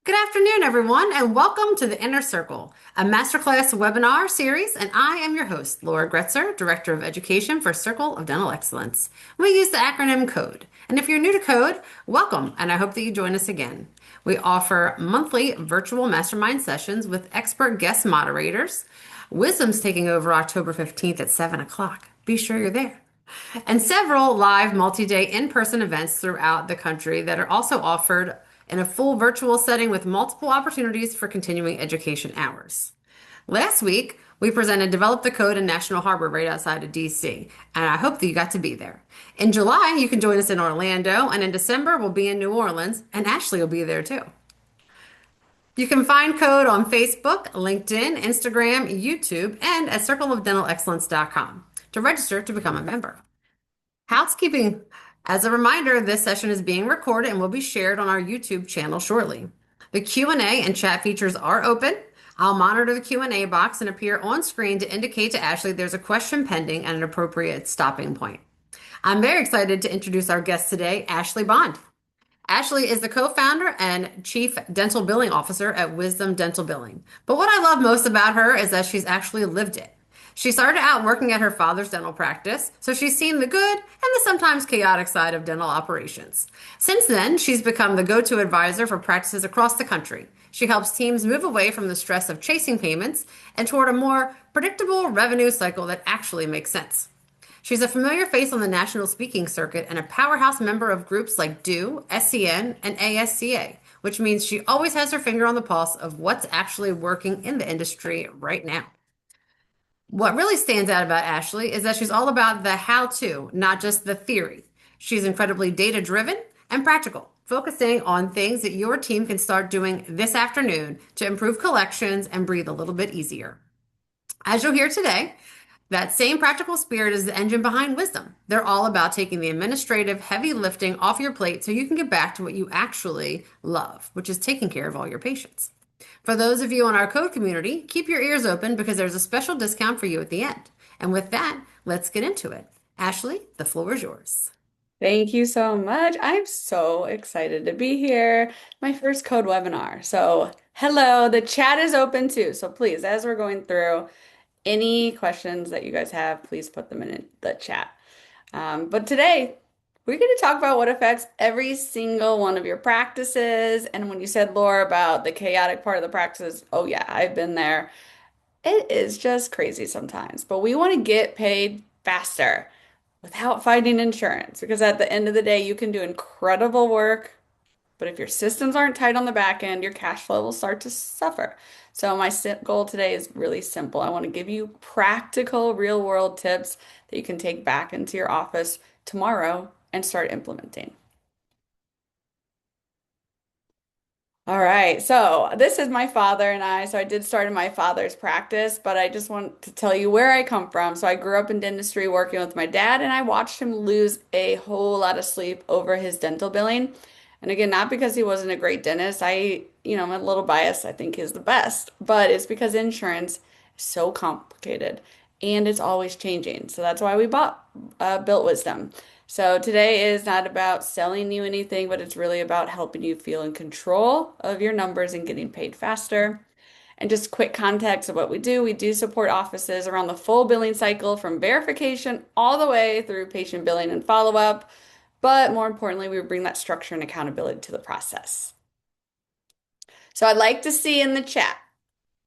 Good afternoon, everyone, and welcome to the Inner Circle, a masterclass webinar series. And I am your host, Laura Gretzer, Director of Education for Circle of Dental Excellence. We use the acronym CODE. And if you're new to CODE, welcome, and I hope that you join us again. We offer monthly virtual mastermind sessions with expert guest moderators. Wisdom's taking over October 15th at 7 o'clock. Be sure you're there. And several live multi-day in-person events throughout the country that are also offered in a full virtual setting with multiple opportunities for continuing education hours. Last week, we presented Develop the Code in National Harbor right outside of DC, and I hope that you got to be there. In July, you can join us in Orlando, and in December, we'll be in New Orleans, and Ashley will be there too. You can find Code on Facebook, LinkedIn, Instagram, YouTube, and at circleofdentalexcellence.com to register to become a member. Housekeeping. As a reminder, this session is being recorded and will be shared on our YouTube channel shortly. The Q&A and chat features are open. I'll monitor the Q&A box and appear on screen to indicate to Ashley there's a question pending and an appropriate stopping point. I'm very excited to introduce our guest today, Ashley Bond. Ashley is the co-founder and chief dental billing officer at Wisdom Dental Billing. But what I love most about her is that she's actually lived it. She started out working at her father's dental practice, so she's seen the good and the sometimes chaotic side of dental operations. Since then, she's become the go-to advisor for practices across the country. She helps teams move away from the stress of chasing payments and toward a more predictable revenue cycle that actually makes sense. She's a familiar face on the national speaking circuit and a powerhouse member of groups like DO, SCN, and ASCA, which means she always has her finger on the pulse of what's actually working in the industry right now. What really stands out about Ashley is that she's all about the how to, not just the theory. She's incredibly data driven and practical, focusing on things that your team can start doing this afternoon to improve collections and breathe a little bit easier. As you'll hear today, that same practical spirit is the engine behind Wisdom. They're all about taking the administrative heavy lifting off your plate so you can get back to what you actually love, which is taking care of all your patients. For those of you in our code community, keep your ears open because there's a special discount for you at the end. And with that, let's get into it. Ashley, the floor is yours. Thank you so much. I'm so excited to be here. My first code webinar. So, hello, the chat is open too. So, please, as we're going through any questions that you guys have, please put them in the chat. But today, we're going to talk about what affects every single one of your practices. And when you said, Laura, about the chaotic part of the practices, oh, yeah, I've been there. It is just crazy sometimes, but we want to get paid faster without fighting insurance because at the end of the day, you can do incredible work, but if your systems aren't tight on the back end, your cash flow will start to suffer. So my goal today is really simple. I want to give you practical, real world tips that you can take back into your office tomorrow and start implementing. All right, so this is my father and I. So I did start in my father's practice, but I just want to tell you where I come from. So I grew up in dentistry working with my dad, and I watched him lose a whole lot of sleep over his dental billing. And again, not because he wasn't a great dentist. I'm a little biased. I think he's the best, but it's because insurance is so complicated and it's always changing. So that's why we built Wisdom. So today is not about selling you anything, but it's really about helping you feel in control of your numbers and getting paid faster. And just quick context of what we do. We do support offices around the full billing cycle from verification all the way through patient billing and follow-up. But more importantly, we bring that structure and accountability to the process. So I'd like to see in the chat.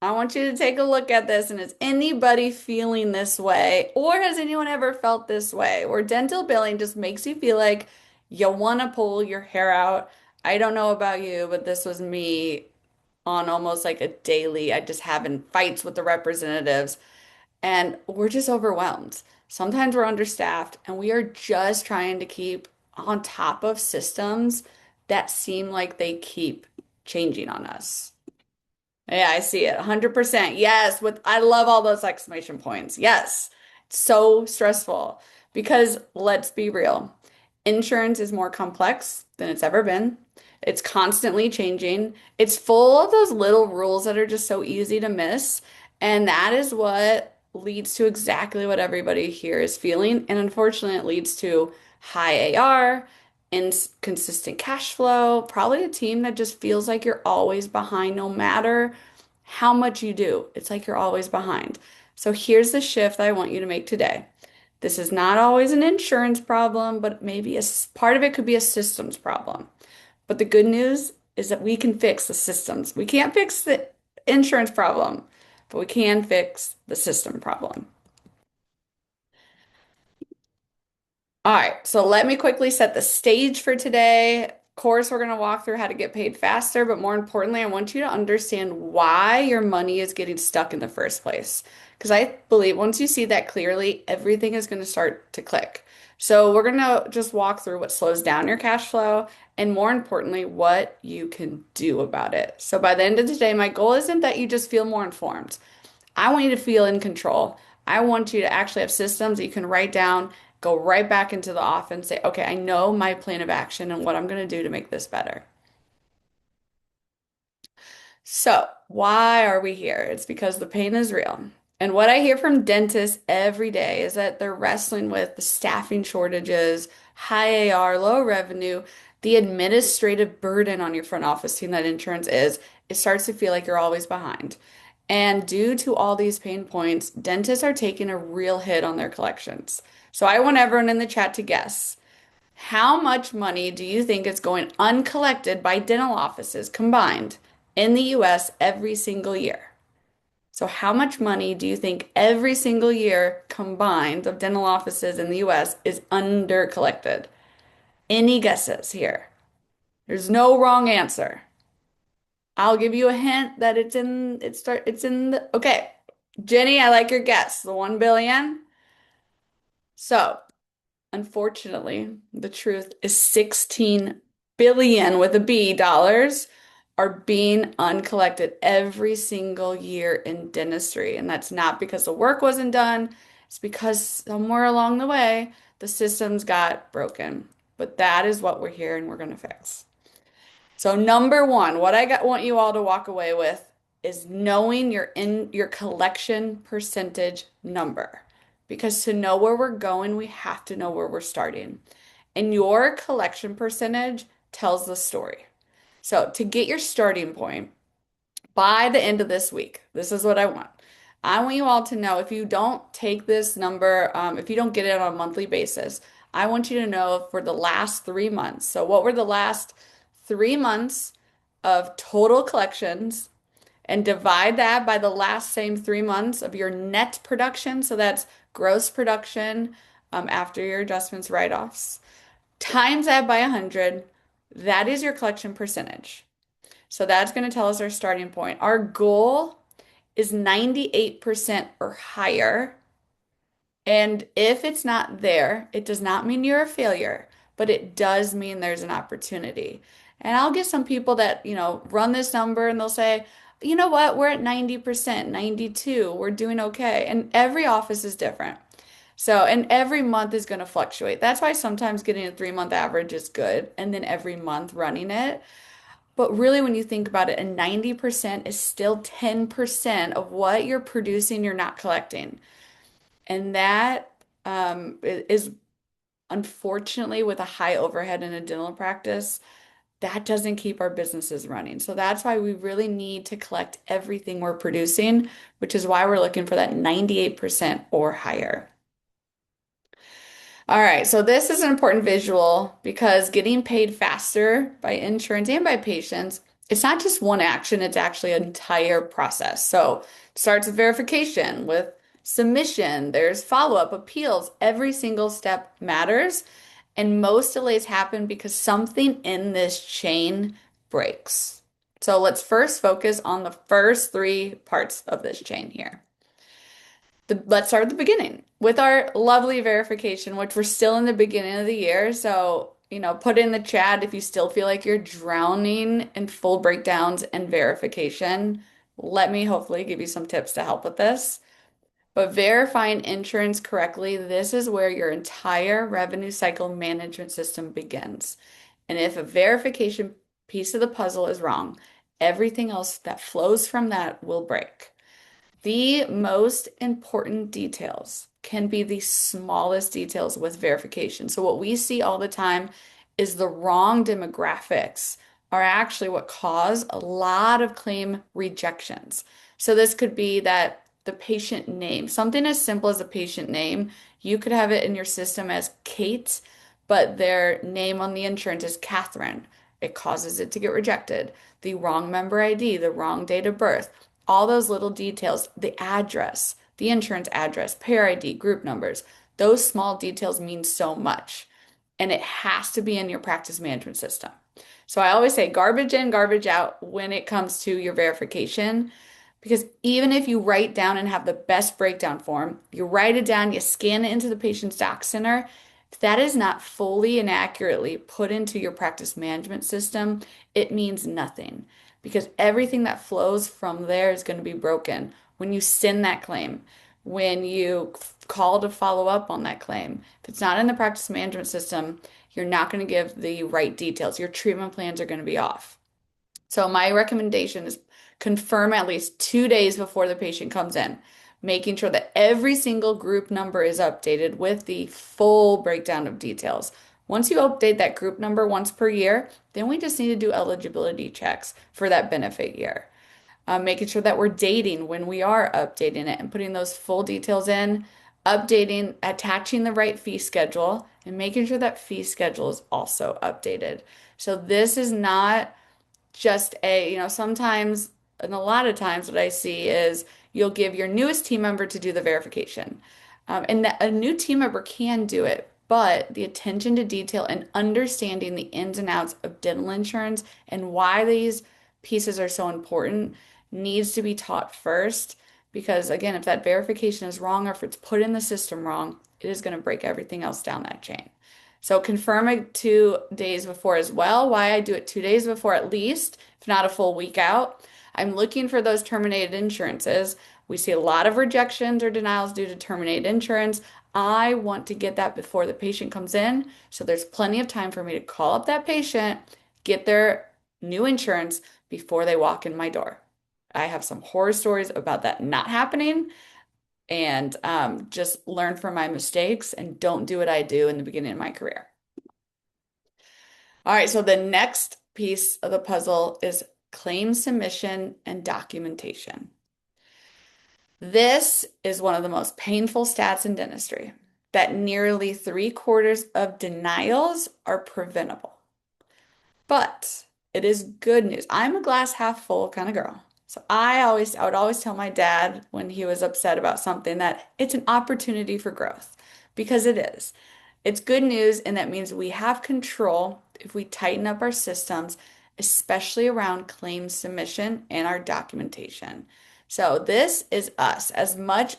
I want you to take a look at this, and is anybody feeling this way? Or has anyone ever felt this way? Where dental billing just makes you feel like you want to pull your hair out. I don't know about you, but this was me on almost like a daily. I just having fights with the representatives, and we're just overwhelmed. Sometimes we're understaffed, and we are just trying to keep on top of systems that seem like they keep changing on us. Yeah, I see it. 100%. Yes, with I love all those exclamation points. Yes. It's so stressful because let's be real. Insurance is more complex than it's ever been. It's constantly changing. It's full of those little rules that are just so easy to miss. And that is what leads to exactly what everybody here is feeling. And unfortunately, it leads to high AR inconsistent cash flow, probably a team that just feels like you're always behind no matter how much you do. It's like you're always behind. So here's the shift that I want you to make today. This is not always an insurance problem, but maybe part of it could be a systems problem. But the good news is that we can fix the systems. We can't fix the insurance problem, but we can fix the system problem. All right, so let me quickly set the stage for today. Of course, we're going to walk through how to get paid faster, but more importantly, I want you to understand why your money is getting stuck in the first place. Because I believe once you see that clearly, everything is going to start to click. So, we're going to just walk through what slows down your cash flow and more importantly, what you can do about it. So, by the end of the day, my goal isn't that you just feel more informed. I want you to feel in control. I want you to actually have systems that you can write down, go right back into the office, say, okay, I know my plan of action and what I'm going to do to make this better. So, why are we here? It's because the pain is real. And what I hear from dentists every day is that they're wrestling with the staffing shortages, high AR, low revenue, the administrative burden on your front office team that insurance is. It starts to feel like you're always behind. And due to all these pain points, dentists are taking a real hit on their collections. So I want everyone in the chat to guess. How much money do you think is going uncollected by dental offices combined in the US every single year? So, how much money do you think every single year combined of dental offices in the US is under collected? Any guesses here? There's no wrong answer. I'll give you a hint that it's in the okay. Jenny, I like your guess. The 1 billion. So, unfortunately, the truth is 16 billion with a B dollars are being uncollected every single year in dentistry. And that's not because the work wasn't done, it's because somewhere along the way the systems got broken. But that is what we're here and we're going to fix. So number one, want you all to walk away with is knowing your collection percentage number. Because to know where we're going, we have to know where we're starting. And your collection percentage tells the story. So to get your starting point by the end of this week, this is what I want. I want you all to know if you don't take this number, if you don't get it on a monthly basis, I want you to know for the last 3 months. So what were the last 3 months of total collections and divide that by the last same 3 months of your net production. So that's gross production after your adjustments, write-offs. Times that by 100. That is your collection percentage. So that's going to tell us our starting point. Our goal is 98% or higher. And if it's not there, it does not mean you're a failure, but it does mean there's an opportunity. And I'll get some people that, run this number and they'll say, you know what, we're at 90%, 92, we're doing okay. And every office is different. So, and every month is going to fluctuate. That's why sometimes getting a 3 month average is good, and then every month running it. But really, when you think about it, a 90% is still 10% of what you're producing, you're not collecting. And that is unfortunately with a high overhead in a dental practice, that doesn't keep our businesses running. So that's why we really need to collect everything we're producing, which is why we're looking for that 98% or higher. All right, so this is an important visual because getting paid faster by insurance and by patients, it's not just one action, it's actually an entire process. So it starts with verification, with submission, there's follow-up, appeals. Every single step matters. And most delays happen because something in this chain breaks. So let's first focus on the first three parts of this chain here. Let's start at the beginning with our lovely verification, which we're still in the beginning of the year. So, put in the chat if you still feel like you're drowning in full breakdowns and verification. Let me hopefully give you some tips to help with this. But verifying insurance correctly, this is where your entire revenue cycle management system begins. And if a verification piece of the puzzle is wrong, everything else that flows from that will break. The most important details can be the smallest details with verification. So what we see all the time is the wrong demographics are actually what cause a lot of claim rejections. So this could be that the patient name, something as simple as a patient name, you could have it in your system as Kate, but their name on the insurance is Catherine. It causes it to get rejected. The wrong member ID, the wrong date of birth, all those little details, the address, the insurance address, payer ID, group numbers, those small details mean so much. And it has to be in your practice management system. So I always say garbage in, garbage out when it comes to your verification. Because even if you write down and have the best breakdown form, you write it down, you scan it into the patient's doc center, if that is not fully and accurately put into your practice management system, it means nothing because everything that flows from there is going to be broken when you send that claim, when you call to follow up on that claim. If it's not in the practice management system, you're not going to give the right details. Your treatment plans are going to be off. So my recommendation is confirm at least 2 days before the patient comes in, making sure that every single group number is updated with the full breakdown of details. Once you update that group number once per year, then we just need to do eligibility checks for that benefit year. Making sure that we're dating when we are updating it and putting those full details in, updating, attaching the right fee schedule, and making sure that fee schedule is also updated. So this is not just sometimes and a lot of times what I see is you'll give your newest team member to do the verification. And that a new team member can do it, but the attention to detail and understanding the ins and outs of dental insurance and why these pieces are so important needs to be taught first. Because again, if that verification is wrong or if it's put in the system wrong, it is going to break everything else down that chain. So confirm it 2 days before as well. Why I do it 2 days before at least, if not a full week out. I'm looking for those terminated insurances. We see a lot of rejections or denials due to terminated insurance. I want to get that before the patient comes in. So there's plenty of time for me to call up that patient, get their new insurance before they walk in my door. I have some horror stories about that not happening and just learn from my mistakes and don't do what I do in the beginning of my career. All right, so the next piece of the puzzle is claim submission and documentation. This is one of the most painful stats in dentistry, that nearly 3/4 of denials are preventable. But it is good news. I'm a glass half full kind of girl. So I would always tell my dad when he was upset about something that it's an opportunity for growth because it is. It's good news, and that means we have control if we tighten up our systems, especially around claim submission and our documentation. So this is us. As much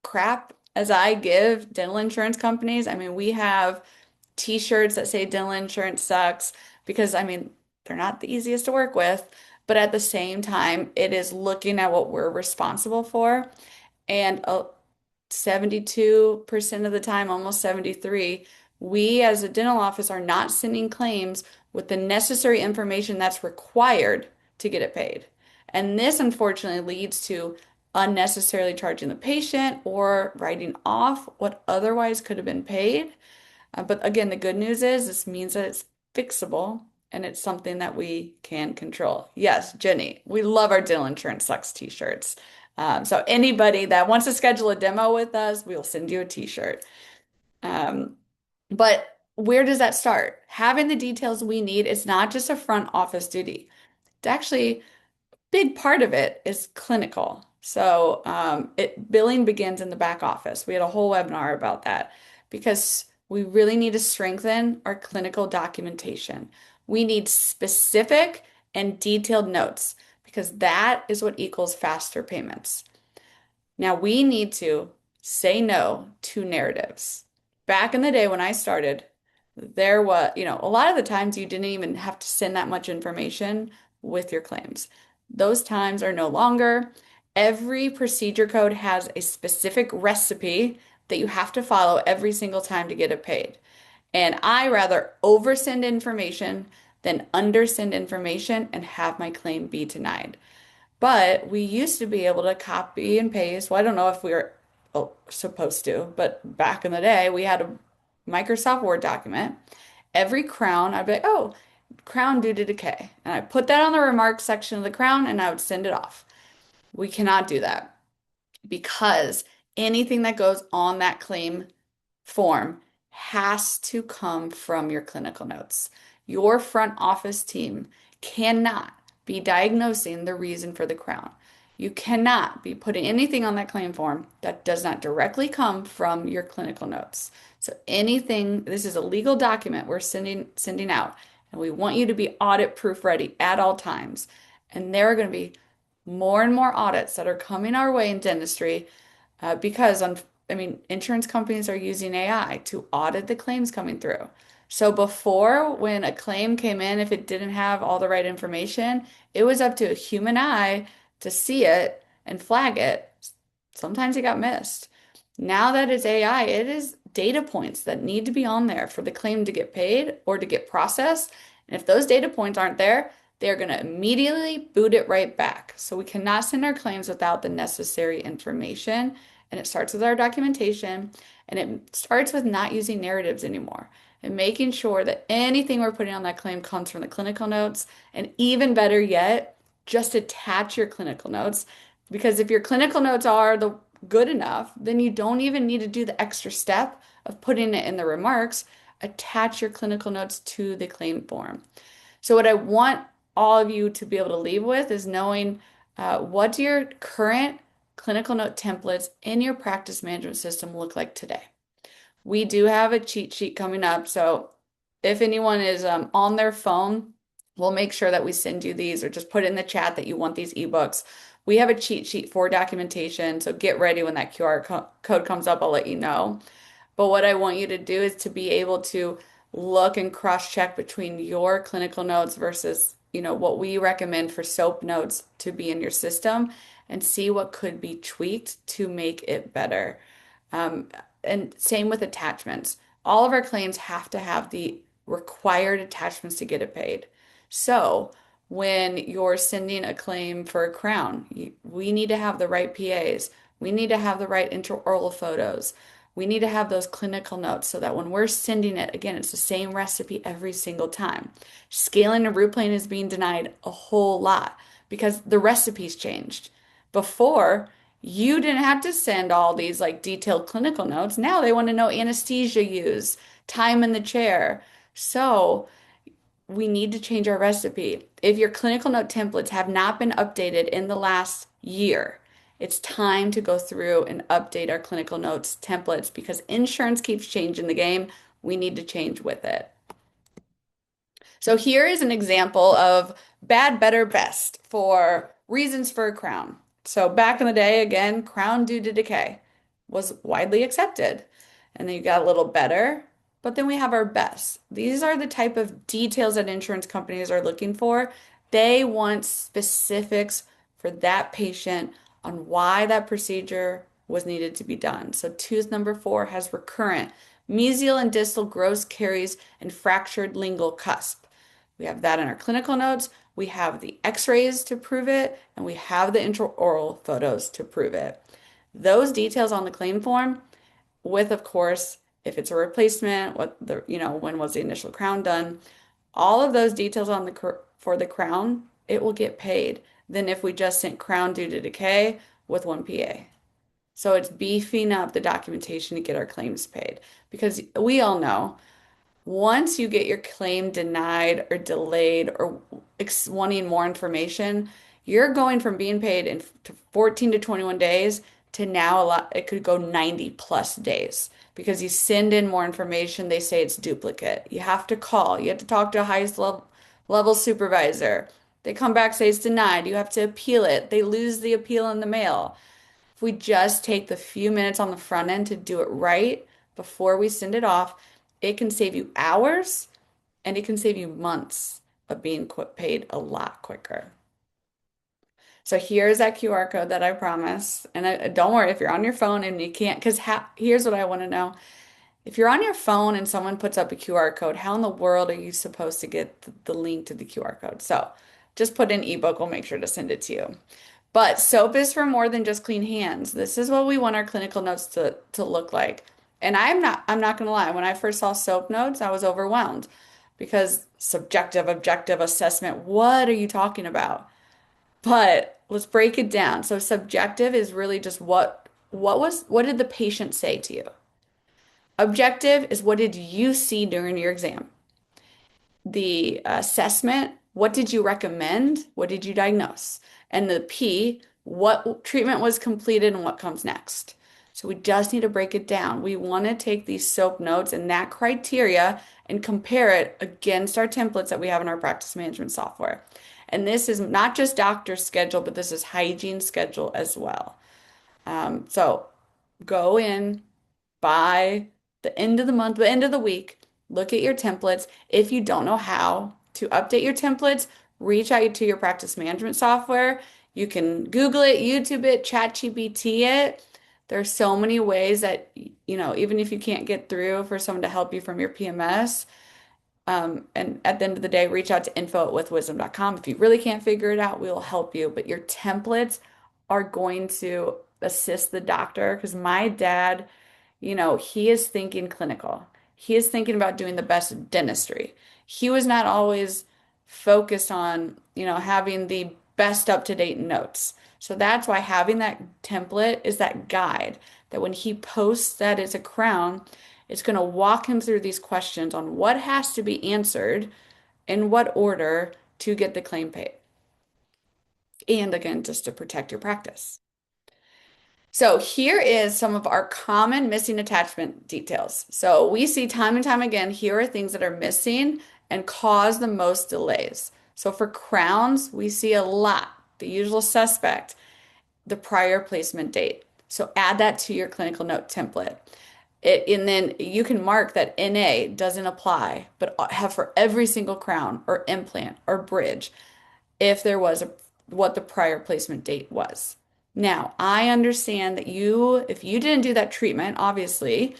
crap as I give dental insurance companies, I mean, we have t-shirts that say dental insurance sucks because I mean, they're not the easiest to work with, but at the same time, it is looking at what we're responsible for. And 72% of the time, almost 73, we as a dental office are not sending claims with the necessary information that's required to get it paid. And this unfortunately leads to unnecessarily charging the patient or writing off what otherwise could have been paid. But again, the good news is this means that it's fixable and it's something that we can control. Yes, Jenny, we love our dental insurance sucks t-shirts. So anybody that wants to schedule a demo with us, we'll send you a t-shirt. But where does that start? Having the details we need is not just a front office duty. It's actually big part of it is clinical. So billing begins in the back office. We had a whole webinar about that because we really need to strengthen our clinical documentation. We need specific and detailed notes because that is what equals faster payments. Now we need to say no to narratives. Back in the day when I started, there was, a lot of the times you didn't even have to send that much information with your claims. Those times are no longer. Every procedure code has a specific recipe that you have to follow every single time to get it paid. And I rather oversend information than undersend information and have my claim be denied. But we used to be able to copy and paste. Well, I don't know if we were supposed to, but back in the day, we had a Microsoft Word document every crown, I'd be like, oh, crown due to decay. And I put that on the remarks section of the crown and I would send it off. We cannot do that because anything that goes on that claim form has to come from your clinical notes. Your front office team cannot be diagnosing the reason for the crown. You cannot be putting anything on that claim form that does not directly come from your clinical notes. So anything, this is a legal document we're sending out, and we want you to be audit proof ready at all times. And there are going to be more and more audits that are coming our way in dentistry because I mean, insurance companies are using AI to audit the claims coming through. So before, when a claim came in, if it didn't have all the right information, it was up to a human eye to see it and flag it. Sometimes it got missed. Now that it's AI, it is data points that need to be on there for the claim to get paid or to get processed. And if those data points aren't there, they're going to immediately boot it right back. So we cannot send our claims without the necessary information. And it starts with our documentation, and it starts with not using narratives anymore and making sure that anything we're putting on that claim comes from the clinical notes. And even better yet, just attach your clinical notes. Because if your clinical notes are the good enough, then you don't even need to do the extra step of putting it in the remarks. Attach your clinical notes to the claim form. So what I want all of you to be able to leave with is knowing what do your current clinical note templates in your practice management system look like today. We do have a cheat sheet coming up, so if anyone is on their phone, we'll make sure that we send you these or just put in the chat that you want these ebooks. We have a cheat sheet for documentation, so get ready when that code comes up, I'll let you know. But what I want you to do is to be able to look and cross-check between your clinical notes versus, what we recommend for SOAP notes to be in your system and see what could be tweaked to make it better. Um, and same with attachments. All of our claims have to have the required attachments to get it paid. So when you're sending a claim for a crown, we need to have the right PAs. We need to have the right intraoral photos. We need to have those clinical notes so that when we're sending it, again, it's the same recipe every single time. Scaling a root plane is being denied a whole lot because the recipe's changed. Before, you didn't have to send all these like detailed clinical notes. Now they want to know anesthesia use, time in the chair. So we need to change our recipe. If your clinical note templates have not been updated in the last year, it's time to go through and update our clinical notes templates because insurance keeps changing the game. We need to change with it. So here is an example of bad, better, best for reasons for a crown. So back in the day, again, crown due to decay was widely accepted. And then you got a little better, but then we have our best. These are the type of details that insurance companies are looking for. They want specifics for that patient on why that procedure was needed to be done. So tooth number 4 has recurrent mesial and distal gross caries and fractured lingual cusp. We have that in our clinical notes. We have the x-rays to prove it, and we have the intraoral photos to prove it. Those details on the claim form, with, of course, if it's a replacement, when was the initial crown done, all of those details for the crown, it will get paid than if we just sent crown due to decay with one PA. So it's beefing up the documentation to get our claims paid because we all know once you get your claim denied or delayed or wanting more information, you're going from being paid in 14 to 21 days to now it could go 90 plus days because you send in more information, they say it's duplicate. You have to call, you have to talk to a highest level supervisor. They come back, say it's denied. You have to appeal it. They lose the appeal in the mail. If we just take the few minutes on the front end to do it right before we send it off, it can save you hours and it can save you months of being paid a lot quicker. So here's that QR code that I promised. And don't worry if you're on your phone and you can't, because here's what I want to know. If you're on your phone and someone puts up a QR code, how in the world are you supposed to get the link to the QR code? So just put in ebook, we'll make sure to send it to you. But SOAP is for more than just clean hands. This is what we want our clinical notes to look like. And I'm not gonna lie, when I first saw soap notes, I was overwhelmed because subjective, objective assessment, what are you talking about? But let's break it down. So subjective is really just what did the patient say to you? Objective is what did you see during your exam? The assessment, what did you recommend? What did you diagnose? And the P, what treatment was completed and what comes next. So we just need to break it down. We want to take these SOAP notes and that criteria and compare it against our templates that we have in our practice management software. And this is not just doctor's schedule, but this is hygiene schedule as well. So go in by the end of the month, the end of the week, look at your templates. If you don't know how to update your templates, reach out to your practice management software. You can Google it, YouTube it, ChatGPT it. There's so many ways that, even if you can't get through for someone to help you from your PMS, and at the end of the day, reach out to info@withwisdom.com. If you really can't figure it out, we will help you. But your templates are going to assist the doctor because my dad, he is thinking clinical. He is thinking about doing the best dentistry. He was not always focused on, having the best up-to-date notes. So that's why having that template is that guide that when he posts that as a crown, it's going to walk him through these questions on what has to be answered in what order to get the claim paid. And again, just to protect your practice. So here is some of our common missing attachment details. So we see time and time again, here are things that are missing and cause the most delays. So for crowns, we see a lot. The usual suspect, the prior placement date. So add that to your clinical note template. And then you can mark that NA doesn't apply, but have for every single crown or implant or bridge if there was what the prior placement date was. Now, I understand that if you didn't do that treatment, obviously,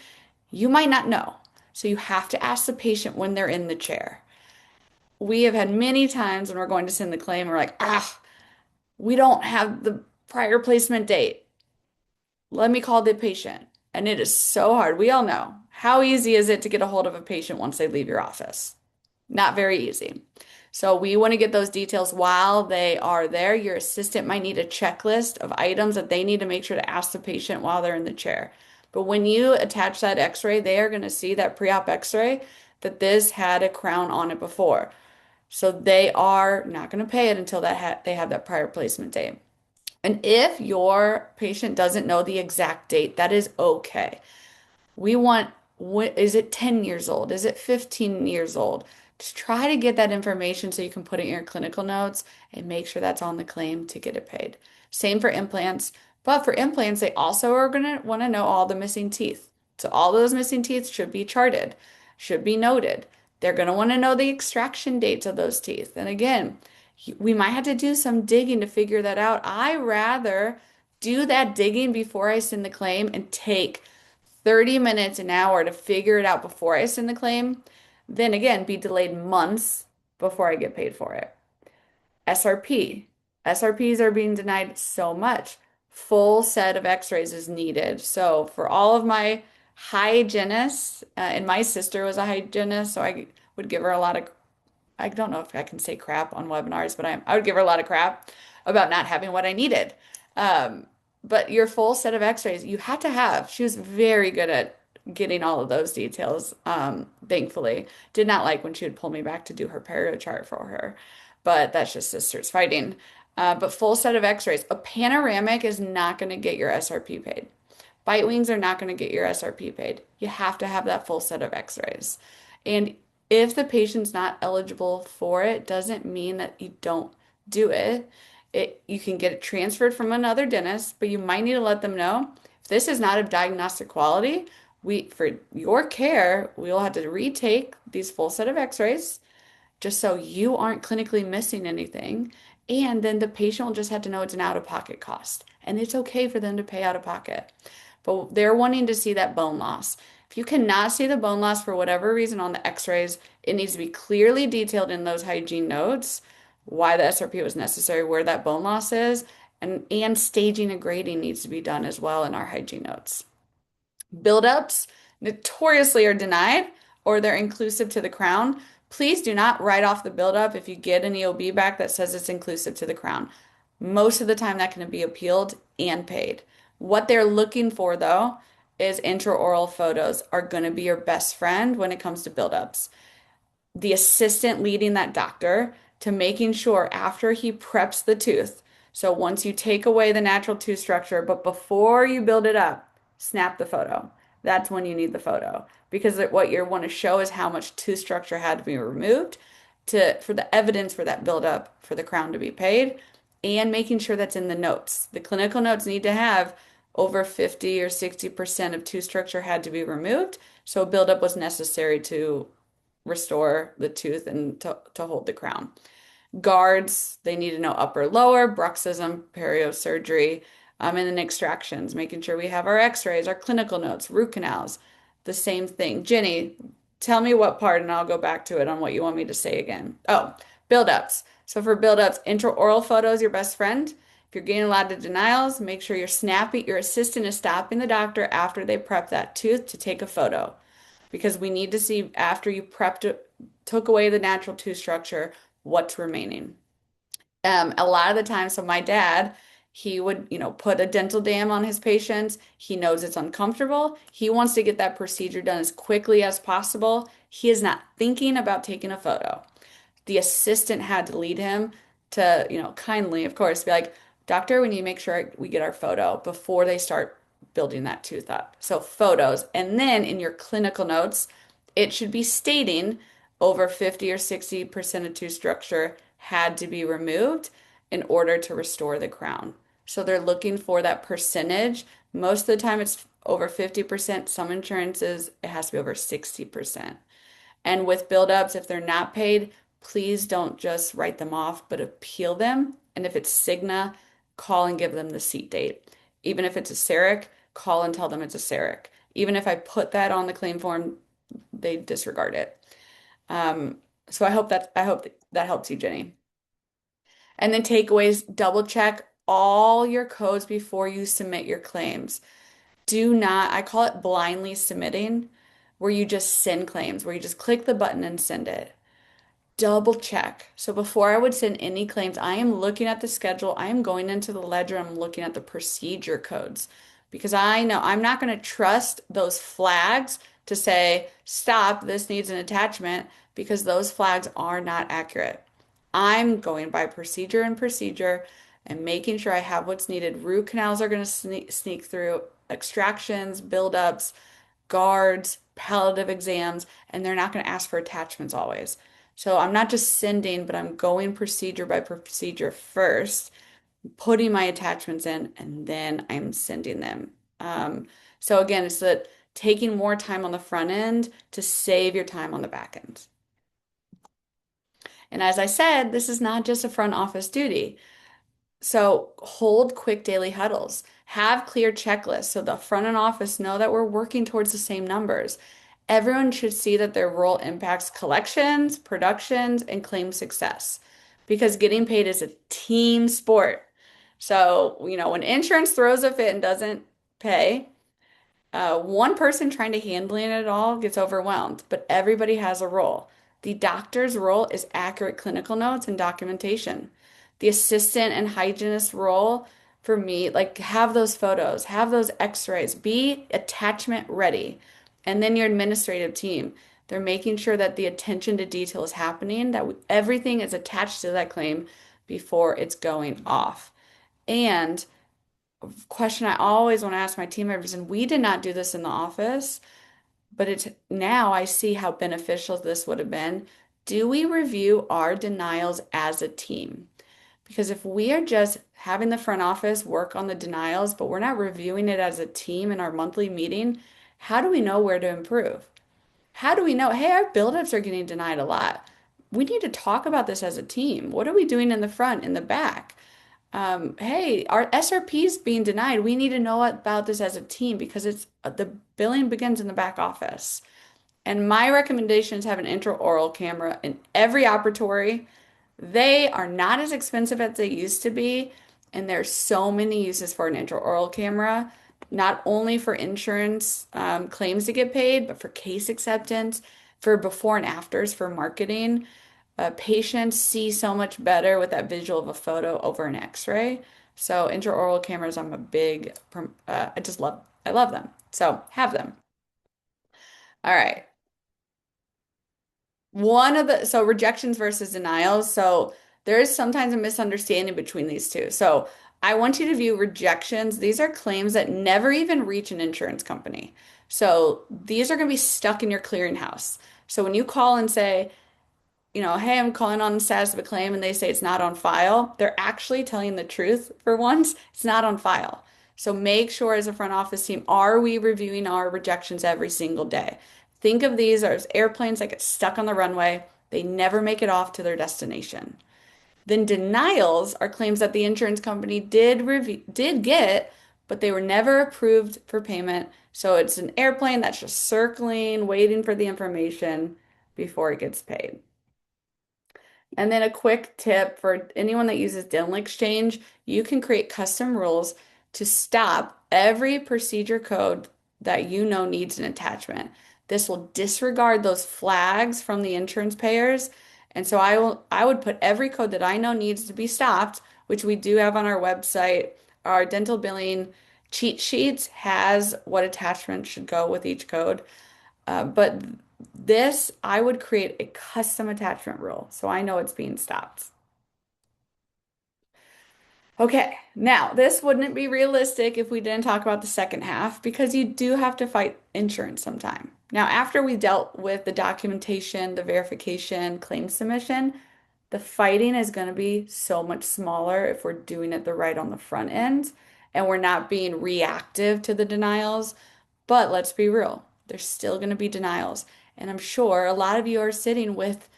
you might not know. So you have to ask the patient when they're in the chair. We have had many times when we're going to send the claim, we're like, we don't have the prior placement date. Let me call the patient. And it is so hard. We all know. How easy is it to get a hold of a patient once they leave your office? Not very easy. So we want to get those details while they are there. Your assistant might need a checklist of items that they need to make sure to ask the patient while they're in the chair. But when you attach that x-ray, they are going to see that pre-op x-ray that this had a crown on it before. So they are not going to pay it until they have that prior placement date. And if your patient doesn't know the exact date, that is okay. We want, is it 10 years old? Is it 15 years old? Just try to get that information so you can put it in your clinical notes and make sure that's on the claim to get it paid. Same for implants, but for implants, they also are going to want to know all the missing teeth. So all those missing teeth should be charted, should be noted. They're going to want to know the extraction dates of those teeth. And again, we might have to do some digging to figure that out. I rather do that digging before I send the claim and take 30 minutes, an hour to figure it out before I send the claim, then again, be delayed months before I get paid for it. SRP. SRPs are being denied so much. Full set of x-rays is needed. So for all of my hygienists, and my sister was a hygienist, so I would give her a lot of, I don't know if I can say crap on webinars, but I would give her a lot of crap about not having what I needed. But your full set of x-rays, you had to have. She was very good at getting all of those details, thankfully. Did not like when she would pull me back to do her perio chart for her. But that's just sisters fighting. But full set of x-rays. A panoramic is not going to get your SRP paid. Bite wings are not going to get your SRP paid. You have to have that full set of x-rays. And if the patient's not eligible for it, doesn't mean that you don't do it. You can get it transferred from another dentist, but you might need to let them know if this is not of diagnostic quality, for your care, we'll have to retake these full set of x-rays just so you aren't clinically missing anything. And then the patient will just have to know it's an out-of-pocket cost. And it's okay for them to pay out of pocket. But they're wanting to see that bone loss. If you cannot see the bone loss for whatever reason on the x-rays, it needs to be clearly detailed in those hygiene notes why the SRP was necessary, where that bone loss is, and staging and grading needs to be done as well in our hygiene notes. Build-ups notoriously are denied or they're inclusive to the crown, please do not write off the buildup if you get an EOB back that says it's inclusive to the crown. Most of the time that can be appealed and paid. What they're looking for though is intraoral photos are going to be your best friend when it comes to buildups. The assistant leading that doctor to making sure after he preps the tooth. So once you take away the natural tooth structure, but before you build it up, snap the photo. That's when you need the photo because what you want to show is how much tooth structure had to be removed for the evidence for that buildup for the crown to be paid and making sure that's in the notes. The clinical notes need to have over 50 or 60% of tooth structure had to be removed. So a buildup was necessary to restore the tooth and to hold the crown. Guards, they need to know upper, lower, bruxism, periosurgery, and then extractions, making sure we have our x-rays, our clinical notes, root canals, the same thing. Jenny, tell me what part and I'll go back to it on what you want me to say again. Oh, buildups. So for buildups, intraoral photo is your best friend. If you're getting a lot of denials, make sure you're snappy. Your assistant is stopping the doctor after they prep that tooth to take a photo because we need to see after you prepped it, took away the natural tooth structure, what's remaining. A lot of the time, so my dad, he would, put a dental dam on his patients. He knows it's uncomfortable. He wants to get that procedure done as quickly as possible. He is not thinking about taking a photo. The assistant had to lead him to, kindly, of course, be like, Doctor, we need to make sure we get our photo before they start building that tooth up. So photos. And then in your clinical notes, it should be stating over 50 or 60% of tooth structure had to be removed in order to restore the crown. So they're looking for that percentage. Most of the time it's over 50%. Some insurances, it has to be over 60%. And with buildups, if they're not paid, please don't just write them off, but appeal them. And if it's Cigna, call and give them the seat date. Even if it's a CEREC, call and tell them it's a CEREC. Even if I put that on the claim form, they disregard it. So I hope that helps you, Jenny. And then takeaways, double check all your codes before you submit your claims. Do not, I call it blindly submitting, where you just send claims, where you just click the button and send it. Double check. So before I would send any claims, I am looking at the schedule. I am going into the ledger. I'm looking at the procedure codes because I know I'm not going to trust those flags to say, stop, this needs an attachment because those flags are not accurate. I'm going by procedure and procedure and making sure I have what's needed. Root canals are going to sneak through, extractions, buildups, guards, palliative exams, and they're not going to ask for attachments always. So I'm not just sending, but I'm going procedure by procedure first, putting my attachments in, and then I'm sending them. So again, it's that taking more time on the front end to save your time on the back end. And as I said, this is not just a front office duty. So hold quick daily huddles. Have clear checklists so the front and office know that we're working towards the same numbers. Everyone should see that their role impacts collections, productions, and claim success because getting paid is a team sport. So, when insurance throws a fit and doesn't pay, one person trying to handling it all gets overwhelmed, but everybody has a role. The doctor's role is accurate clinical notes and documentation. The assistant and hygienist role for me, like have those photos, have those x-rays, be attachment ready. And then your administrative team, they're making sure that the attention to detail is happening, that everything is attached to that claim before it's going off. And question I always want to ask my team members, and we did not do this in the office, but it's now I see how beneficial this would have been. Do we review our denials as a team? Because if we are just having the front office work on the denials, but we're not reviewing it as a team in our monthly meeting, how do we know where to improve? How do we know, hey, our buildups are getting denied a lot. We need to talk about this as a team. What are we doing in the front, in the back? Hey, our SRP is being denied. We need to know about this as a team because it's the billing begins in the back office. And my recommendation is have an intraoral camera in every operatory. They are not as expensive as they used to be, and there's so many uses for an intraoral camera. not only for insurance claims to get paid, but for case acceptance, for before and afters, for marketing. Patients see so much better with that visual of a photo over an X-ray. So intraoral cameras, I'm a big, I love them. So have them. All right. So rejections versus denials. So there is sometimes a misunderstanding between these two. So I want you to view rejections. These are claims that never even reach an insurance company. So these are going to be stuck in your clearinghouse. So when you call and say, hey, I'm calling on the status of a claim and they say it's not on file, they're actually telling the truth for once. It's not on file. So make sure as a front office team, are we reviewing our rejections every single day? Think of these as airplanes that get stuck on the runway. They never make it off to their destination. Then denials are claims that the insurance company did get, but they were never approved for payment. So it's an airplane that's just circling, waiting for the information before it gets paid. And then a quick tip for anyone that uses Dental Exchange, you can create custom rules to stop every procedure code that you know needs an attachment. This will disregard those flags from the insurance payers. And so I would put every code that I know needs to be stopped, which we do have on our website. Our dental billing cheat sheets has what attachment should go with each code. But this, I would create a custom attachment rule so I know it's being stopped. Okay, now this wouldn't be realistic if we didn't talk about the second half because you do have to fight insurance sometime. Now, after we dealt with the documentation, the verification, claim submission, the fighting is going to be so much smaller if we're doing it the right on the front end and we're not being reactive to the denials. But let's be real, there's still going to be denials. And I'm sure a lot of you are sitting with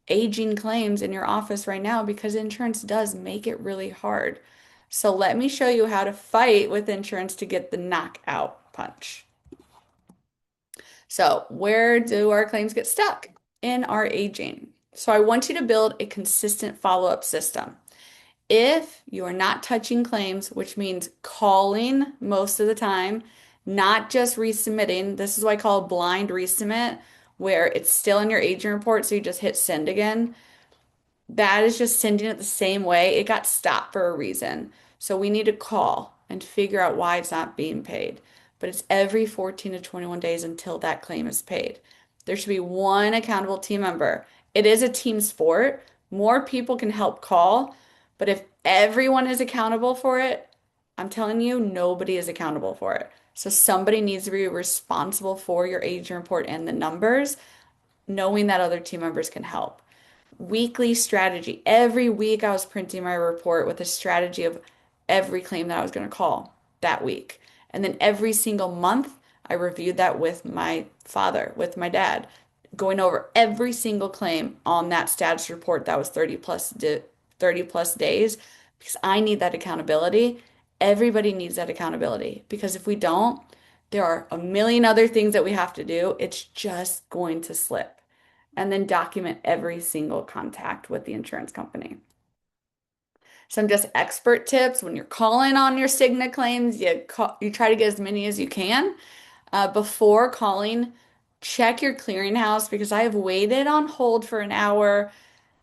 aging claims in your office right now because insurance does make it really hard. So let me show you how to fight with insurance to get the knockout punch. So where do our claims get stuck? In our aging. So I want you to build a consistent follow-up system. If you are not touching claims, which means calling most of the time, not just resubmitting, this is what I call a blind resubmit, where it's still in your aging report, so you just hit send again. That is just sending it the same way. It got stopped for a reason. So we need to call and figure out why it's not being paid. But it's every 14 to 21 days until that claim is paid. There should be one accountable team member. It is a team sport. More people can help call, but if everyone is accountable for it, I'm telling you, nobody is accountable for it. So somebody needs to be responsible for your aging report and the numbers, knowing that other team members can help. Weekly strategy. Every week I was printing my report with a strategy of every claim that I was going to call that week. And then every single month I reviewed that with my father, with my dad, going over every single claim on that status report that was 30 plus days because I need that accountability. Everybody needs that accountability because if we don't, there are a million other things that we have to do. It's just going to slip. And then document every single contact with the insurance company. Some just expert tips when you're calling on your Cigna claims, you try to get as many as you can. Before calling, check your clearinghouse because I have waited on hold for an hour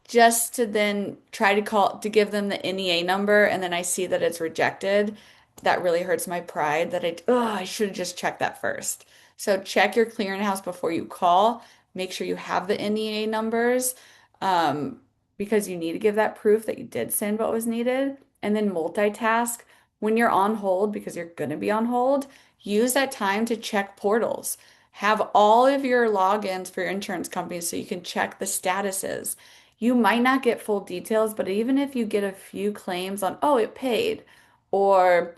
just to then try to call to give them the NEA number and then I see that it's rejected. That really hurts my pride that I should have just checked that first. So check your clearinghouse before you call. Make sure you have the NEA numbers um, because you need to give that proof that you did send what was needed. And then multitask when you're on hold because you're going to be on hold. Use that time to check portals. Have all of your logins for your insurance company so you can check the statuses. You might not get full details, but even if you get a few claims on, oh, it paid, or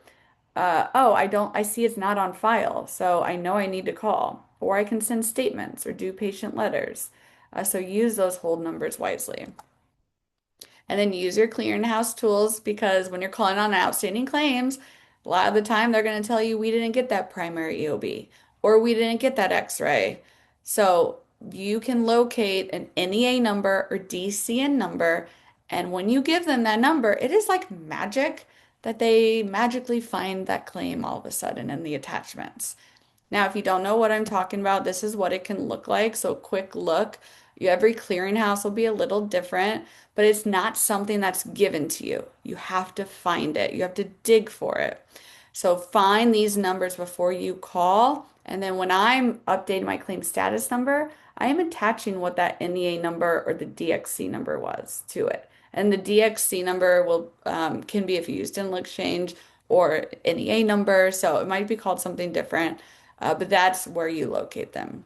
oh, I see it's not on file, so I know I need to call, or I can send statements or do patient letters. So use those hold numbers wisely. And then use your clearinghouse tools because when you're calling on outstanding claims, a lot of the time they're going to tell you we didn't get that primary EOB or we didn't get that X-ray. So you can locate an NEA number or DCN number. And when you give them that number, it is like magic. that they magically find that claim all of a sudden in the attachments. Now, if you don't know what I'm talking about, this is what it can look like. So, quick look. Every clearinghouse will be a little different, but it's not something that's given to you. You have to find it, you have to dig for it. So, find these numbers before you call. And then, when I'm updating my claim status number, I am attaching what that NEA number or the DXC number was to it. And the DXC number will can be if you use dental exchange or NEA number, so it might be called something different, but that's where you locate them.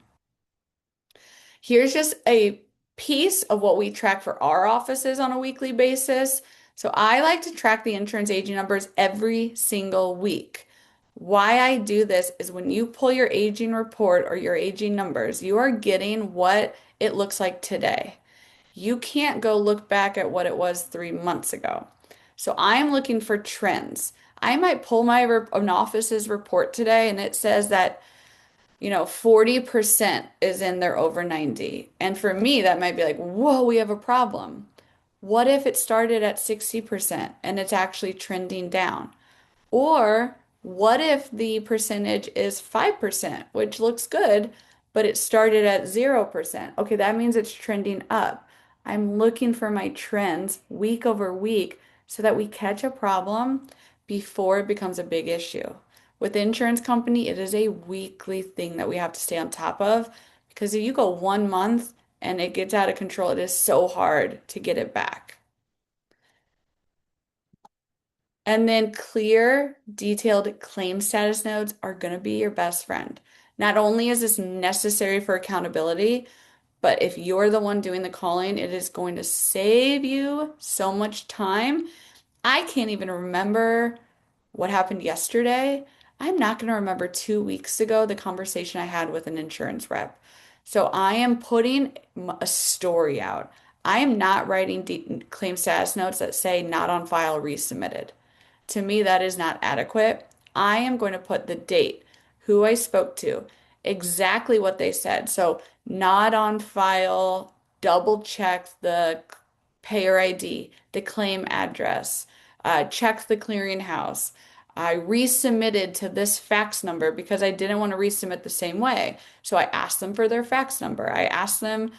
Here's just a piece of what we track for our offices on a weekly basis. So I like to track the insurance aging numbers every single week. Why I do this is when you pull your aging report or your aging numbers, you are getting what it looks like today. You can't go look back at what it was 3 months ago. So I'm looking for trends. I might pull my an office's report today and it says that 40% is in their over 90. And for me, that might be like, whoa, we have a problem. What if it started at 60% and it's actually trending down? Or what if the percentage is 5%, which looks good, but it started at 0%? Okay, that means it's trending up. I'm looking for my trends week over week so that we catch a problem before it becomes a big issue. With the insurance company, it is a weekly thing that we have to stay on top of because if you go 1 month and it gets out of control, it is so hard to get it back. And then clear, detailed claim status notes are going to be your best friend. Not only is this necessary for accountability, but if you're the one doing the calling, it is going to save you so much time. I can't even remember what happened yesterday. I'm not going to remember 2 weeks ago the conversation I had with an insurance rep. So I am putting a story out. I am not writing claim status notes that say not on file, resubmitted. To me, that is not adequate. I am going to put the date, who I spoke to, exactly what they said. So, not on file, double check the payer ID, the claim address, check the clearinghouse. I resubmitted to this fax number because I didn't want to resubmit the same way. So I asked them for their fax number. I asked them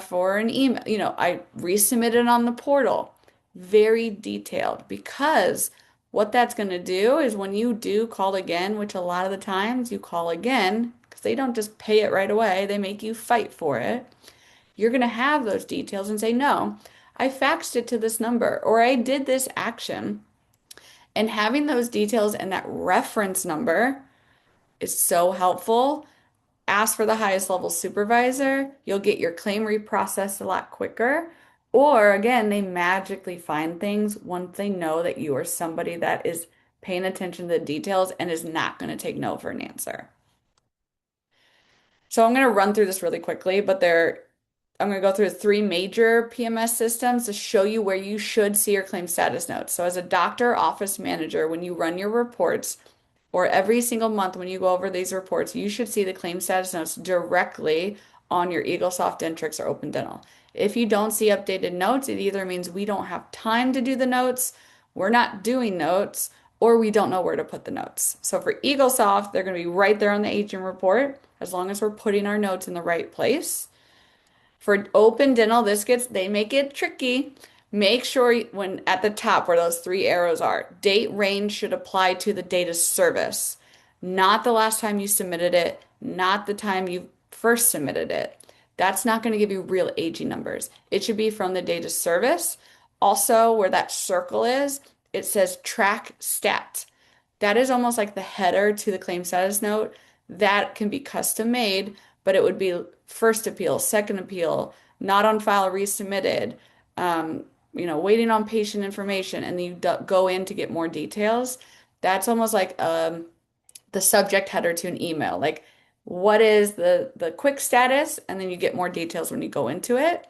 for an email. I resubmitted on the portal. Very detailed because what that's going to do is when you do call again, which a lot of the times you call again because they don't just pay it right away, they make you fight for it. You're going to have those details and say, no, I faxed it to this number or I did this action. And having those details and that reference number is so helpful. Ask for the highest level supervisor. You'll get your claim reprocessed a lot quicker. Or again, they magically find things once they know that you are somebody that is paying attention to the details and is not going to take no for an answer. So I'm going to run through this really quickly, but I'm going to go through 3 major PMS systems to show you where you should see your claim status notes. So as a doctor, office manager, when you run your reports, or every single month when you go over these reports, you should see the claim status notes directly on your Eaglesoft Dentrix or Open Dental. If you don't see updated notes, it either means we don't have time to do the notes, we're not doing notes, or we don't know where to put the notes. So for Eaglesoft, they're going to be right there on the aging report as long as we're putting our notes in the right place. For Open Dental, they make it tricky. Make sure when at the top where those 3 arrows are, date range should apply to the date of service, not the last time you submitted it, not the time you first submitted it. That's not going to give you real aging numbers. It should be from the date of service. Also, where that circle is, it says track stat. That is almost like the header to the claim status note. That can be custom made, but it would be first appeal, second appeal, not on file, resubmitted, waiting on patient information, and then you go in to get more details. That's almost like the subject header to an email. Like, what is the quick status? And then you get more details when you go into it.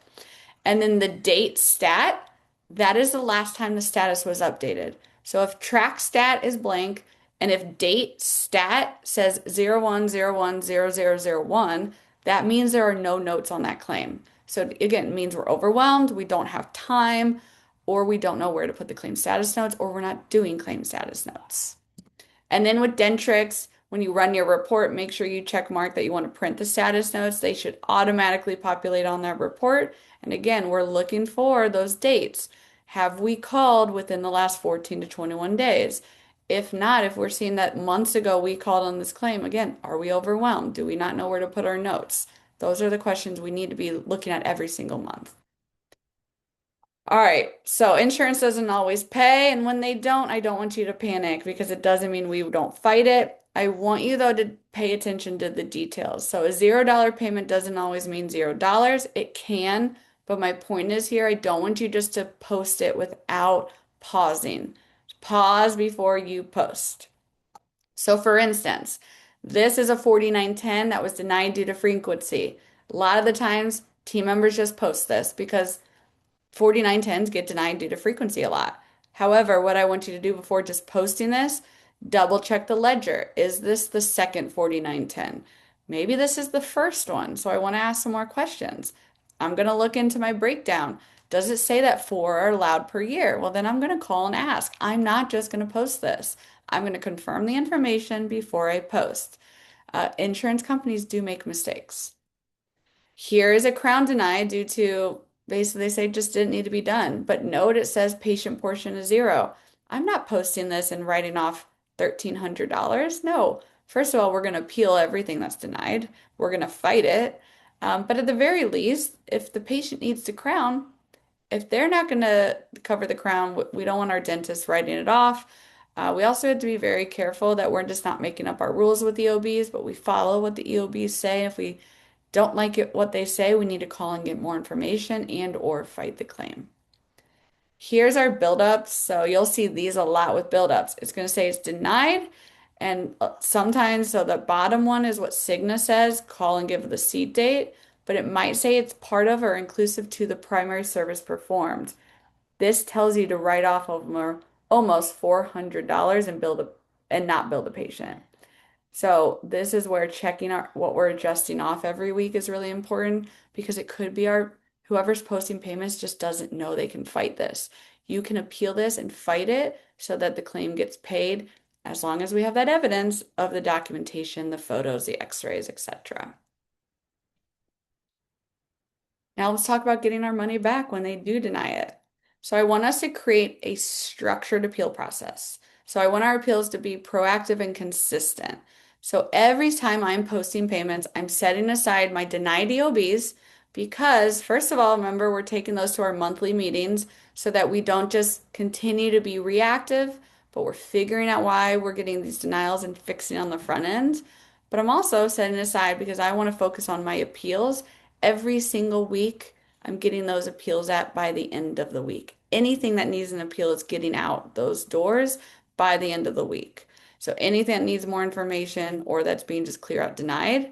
And then the date stat, that is the last time the status was updated. So if track stat is blank, and if date stat says 01010001, that means there are no notes on that claim. So again, it means we're overwhelmed, we don't have time, or we don't know where to put the claim status notes, or we're not doing claim status notes. And then with Dentrix, when you run your report, make sure you check mark that you want to print the status notes. They should automatically populate on that report. And again, we're looking for those dates. Have we called within the last 14 to 21 days? If not, if we're seeing that months ago we called on this claim, again, are we overwhelmed? Do we not know where to put our notes? Those are the questions we need to be looking at every single month. All right, so insurance doesn't always pay, and when they don't, I don't want you to panic because it doesn't mean we don't fight it. I want you, though, to pay attention to the details. So a $0 payment doesn't always mean $0. It can, but my point is here, I don't want you just to post it without pausing. Pause before you post. So for instance, this is a 4910 that was denied due to frequency. A lot of the times, team members just post this because 4910s get denied due to frequency a lot. However, what I want you to do before just posting this, double check the ledger. Is this the second 4910? Maybe this is the first one, so I want to ask some more questions. I'm going to look into my breakdown. Does it say that four are allowed per year? Well, then I'm going to call and ask. I'm not just going to post this. I'm going to confirm the information before I post. Insurance companies do make mistakes. Here is a crown denied due to basically they say just didn't need to be done. But note it says patient portion is 0. I'm not posting this and writing off $1,300. No. First of all, we're going to appeal everything that's denied. We're going to fight it. But at the very least, if the patient needs the crown, if they're not going to cover the crown, we don't want our dentist writing it off. We also have to be very careful that we're just not making up our rules with EOBs, but we follow what the EOBs say. If we don't like it what they say, we need to call and get more information and or fight the claim. Here's our buildups. So you'll see these a lot with buildups. It's going to say it's denied. And sometimes, so the bottom one is what Cigna says, call and give the seat date, but it might say it's part of or inclusive to the primary service performed. This tells you to write off of more, almost $400 and not bill the patient. So this is where checking what we're adjusting off every week is really important because it could be whoever's posting payments just doesn't know they can fight this. You can appeal this and fight it so that the claim gets paid as long as we have that evidence of the documentation, the photos, the x-rays, etc. Now let's talk about getting our money back when they do deny it. So I want us to create a structured appeal process. So I want our appeals to be proactive and consistent. So every time I'm posting payments, I'm setting aside my denied EOBs because, first of all, remember we're taking those to our monthly meetings so that we don't just continue to be reactive, but we're figuring out why we're getting these denials and fixing on the front end. But I'm also setting aside because I want to focus on my appeals. Every single week, I'm getting those appeals at by the end of the week. Anything that needs an appeal is getting out those doors by the end of the week. So anything that needs more information or that's being just clear out denied,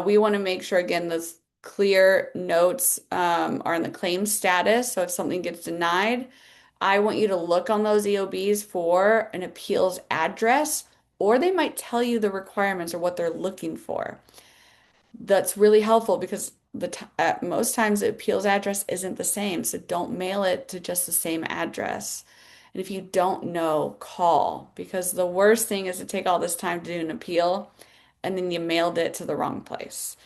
we want to make sure, again, those clear notes are in the claim status. So if something gets denied, I want you to look on those EOBs for an appeals address, or they might tell you the requirements or what they're looking for. That's really helpful because most times the appeals address isn't the same. So don't mail it to just the same address. And if you don't know, call because the worst thing is to take all this time to do an appeal and then you mailed it to the wrong place.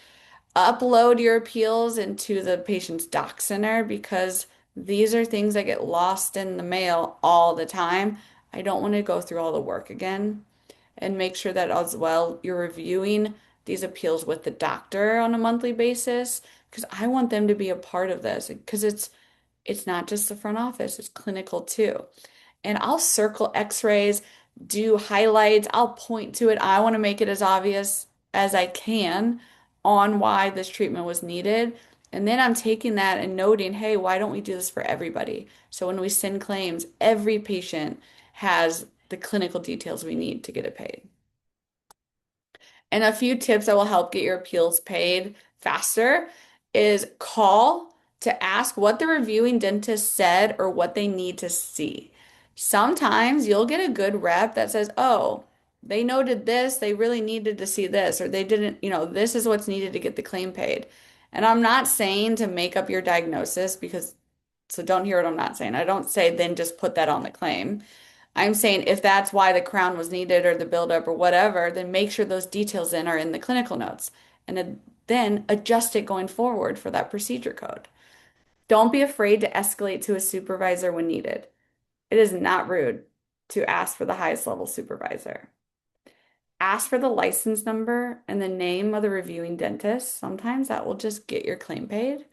Upload your appeals into the patient's doc center because these are things that get lost in the mail all the time. I don't want to go through all the work again. And make sure that as well you're reviewing these appeals with the doctor on a monthly basis because I want them to be a part of this because it's not just the front office, it's clinical too. And I'll circle x-rays, do highlights, I'll point to it. I want to make it as obvious as I can on why this treatment was needed. And then I'm taking that and noting, hey, why don't we do this for everybody? So when we send claims, every patient has the clinical details we need to get it paid. And a few tips that will help get your appeals paid faster is call to ask what the reviewing dentist said or what they need to see. Sometimes you'll get a good rep that says, oh, they noted this, they really needed to see this, or they didn't, this is what's needed to get the claim paid. And I'm not saying to make up your diagnosis because So don't hear what I'm not saying. I don't say then just put that on the claim. I'm saying if that's why the crown was needed or the buildup or whatever, then make sure those details then are in the clinical notes and then adjust it going forward for that procedure code. Don't be afraid to escalate to a supervisor when needed. It is not rude to ask for the highest level supervisor. Ask for the license number and the name of the reviewing dentist. Sometimes that will just get your claim paid.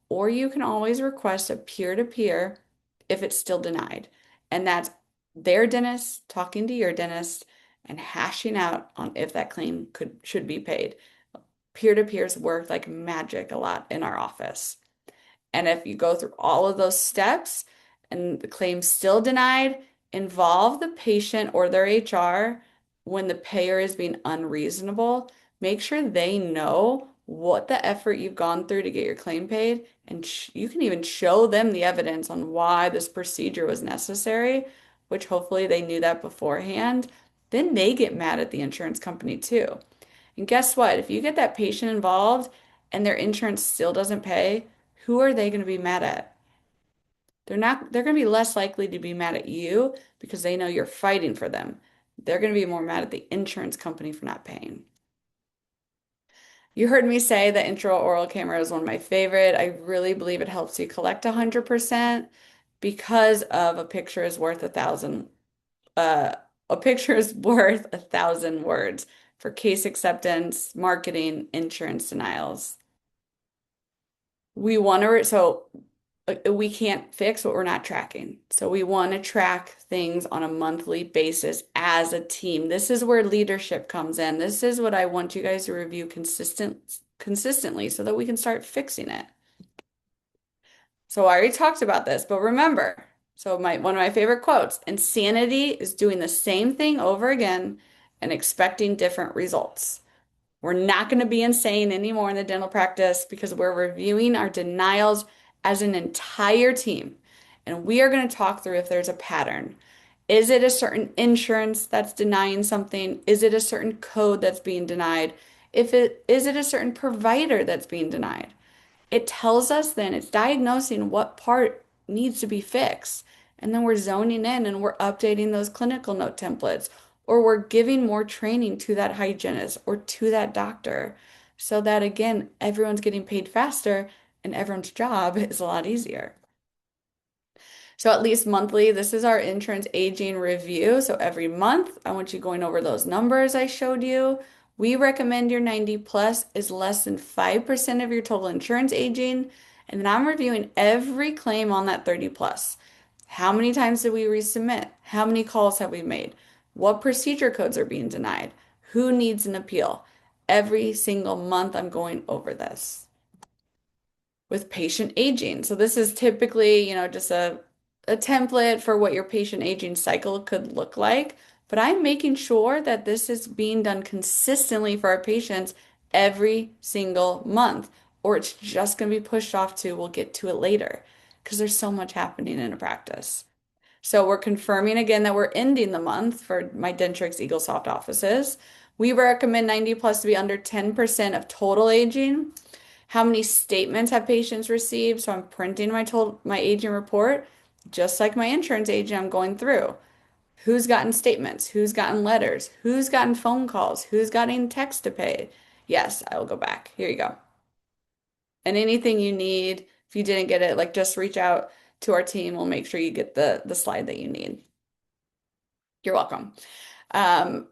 Or you can always request a peer-to-peer if it's still denied. And that's their dentist talking to your dentist and hashing out on if that claim should be paid. Peer-to-peers work like magic a lot in our office. And if you go through all of those steps and the claim's still denied, involve the patient or their HR when the payer is being unreasonable. Make sure they know what the effort you've gone through to get your claim paid, and you can even show them the evidence on why this procedure was necessary, which hopefully they knew that beforehand. Then they get mad at the insurance company too. And guess what? If you get that patient involved and their insurance still doesn't pay, who are they going to be mad at? They're going to be less likely to be mad at you because they know you're fighting for them. They're going to be more mad at the insurance company for not paying. You heard me say that intraoral camera is one of my favorite. I really believe it helps you collect 100% because of uh, a picture is worth 1,000 words for case acceptance, marketing, insurance denials. We can't fix what we're not tracking. So we want to track things on a monthly basis as a team. This is where leadership comes in. This is what I want you guys to review consistently so that we can start fixing it. So I already talked about this, but remember, one of my favorite quotes, insanity is doing the same thing over again and expecting different results. We're not going to be insane anymore in the dental practice because we're reviewing our denials as an entire team. And we are going to talk through if there's a pattern. Is it a certain insurance that's denying something? Is it a certain code that's being denied? Is it a certain provider that's being denied? It tells us then it's diagnosing what part needs to be fixed. And then we're zoning in and we're updating those clinical note templates, or we're giving more training to that hygienist or to that doctor so that, again, everyone's getting paid faster and everyone's job is a lot easier. So at least monthly, this is our insurance aging review. So every month, I want you going over those numbers I showed you. We recommend your 90 plus is less than 5% of your total insurance aging. And then I'm reviewing every claim on that 30 plus. How many times did we resubmit? How many calls have we made? What procedure codes are being denied? Who needs an appeal? Every single month, I'm going over this with patient aging. So this is typically, just a template for what your patient aging cycle could look like. But I'm making sure that this is being done consistently for our patients every single month, or it's just going to be pushed off to, we'll get to it later, because there's so much happening in a practice. So we're confirming again that we're ending the month for my Dentrix Eaglesoft offices. We recommend 90 plus to be under 10% of total aging. How many statements have patients received? So I'm printing my aging report, just like my insurance agent, I'm going through. Who's gotten statements? Who's gotten letters? Who's gotten phone calls? Who's gotten text to pay? Yes, I will go back. Here you go. And anything you need, if you didn't get it, like just reach out to our team. We'll make sure you get the slide that you need. You're welcome. Um,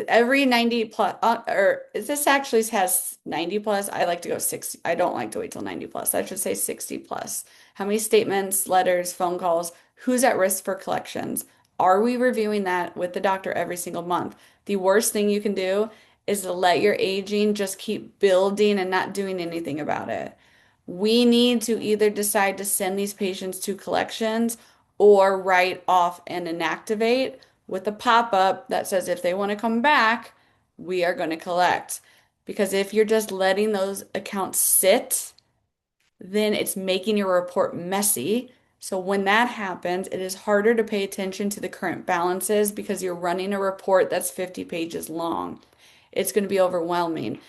every 90 plus, or this actually has 90 plus. I like to go 60. I don't like to wait till 90 plus. I should say 60 plus. How many statements, letters, phone calls? Who's at risk for collections? Are we reviewing that with the doctor every single month? The worst thing you can do is to let your aging just keep building and not doing anything about it. We need to either decide to send these patients to collections or write off and inactivate with a pop-up that says if they want to come back, we are going to collect. Because if you're just letting those accounts sit, then it's making your report messy. So when that happens, it is harder to pay attention to the current balances because you're running a report that's 50 pages long. It's going to be overwhelming.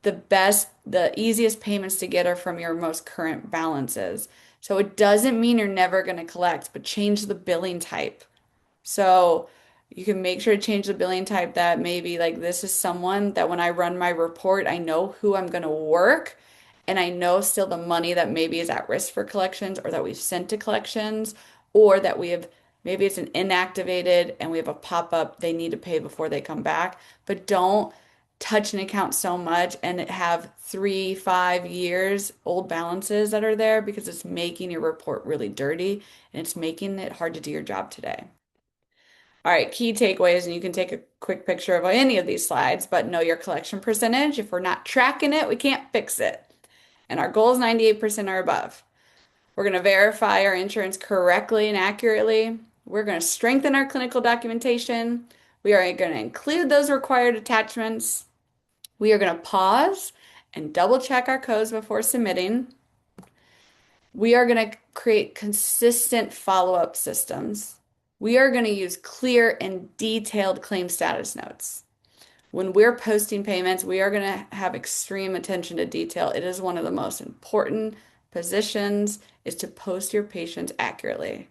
The easiest payments to get are from your most current balances. So it doesn't mean you're never going to collect, but change the billing type. So you can make sure to change the billing type that maybe like this is someone that when I run my report, I know who I'm going to work and I know still the money that maybe is at risk for collections or that we've sent to collections or that we have maybe it's an inactivated and we have a pop-up they need to pay before they come back. But don't touch an account so much and it have 3, 5 years old balances that are there because it's making your report really dirty and it's making it hard to do your job today. All right, key takeaways, and you can take a quick picture of any of these slides, but know your collection percentage. If we're not tracking it, we can't fix it. And our goal is 98% or above. We're going to verify our insurance correctly and accurately. We're going to strengthen our clinical documentation. We are going to include those required attachments. We are going to pause and double check our codes before submitting. We are going to create consistent follow-up systems. We are going to use clear and detailed claim status notes. When we're posting payments, we are going to have extreme attention to detail. It is one of the most important positions is to post your patients accurately.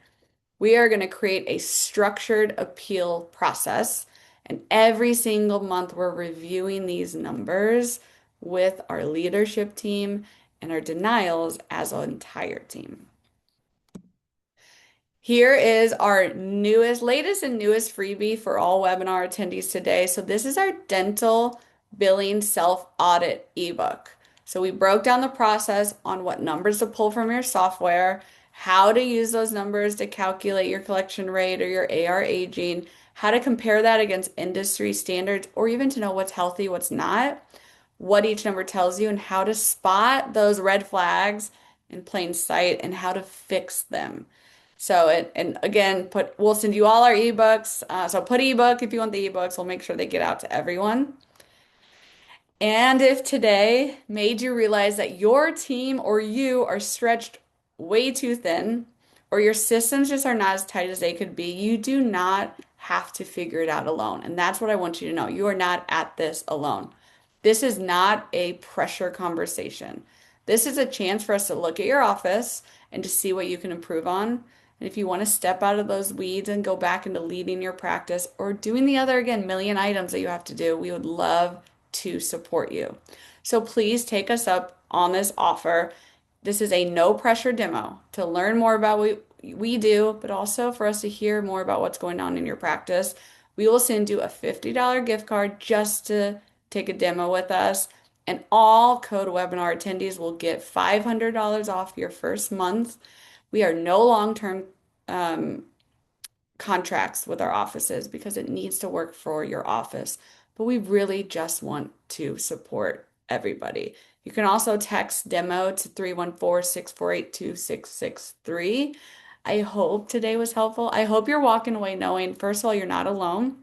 We are going to create a structured appeal process, and every single month we're reviewing these numbers with our leadership team and our denials as an entire team. Here is our latest and newest freebie for all webinar attendees today. So this is our dental billing self-audit ebook. So we broke down the process on what numbers to pull from your software, how to use those numbers to calculate your collection rate or your AR aging, how to compare that against industry standards, or even to know what's healthy, what's not, what each number tells you, and how to spot those red flags in plain sight and how to fix them. So and again, we'll send you all our ebooks. So put ebook if you want the ebooks. We'll make sure they get out to everyone. And if today made you realize that your team or you are stretched way too thin, or your systems just are not as tight as they could be, you do not have to figure it out alone. And that's what I want you to know. You are not at this alone. This is not a pressure conversation. This is a chance for us to look at your office and to see what you can improve on. And if you want to step out of those weeds and go back into leading your practice or doing the other, again, million items that you have to do, we would love to support you. So please take us up on this offer. This is a no pressure demo to learn more about what we do, but also for us to hear more about what's going on in your practice. We will send you a $50 gift card just to take a demo with us. And all Code Webinar attendees will get $500 off your first month. We are no long-term contracts with our offices because it needs to work for your office. But we really just want to support everybody. You can also text demo to 314-648-2663. I hope today was helpful. I hope you're walking away knowing, first of all, you're not alone.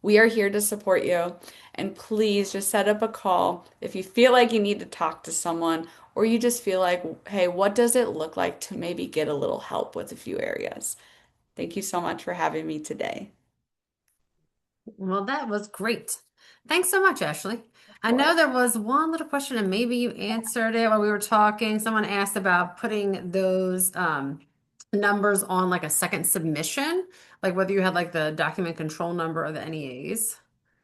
We are here to support you. And please just set up a call if you feel like you need to talk to someone or you just feel like, hey, what does it look like to maybe get a little help with a few areas? Thank you so much for having me today. Well, that was great. Thanks so much, Ashley. Of I know course. there was one little question, and maybe you answered it while we were talking. Someone asked about putting those numbers on like a second submission, like whether you had like the document control number or the NEAs.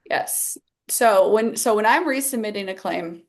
Yes. So when I'm resubmitting a claim,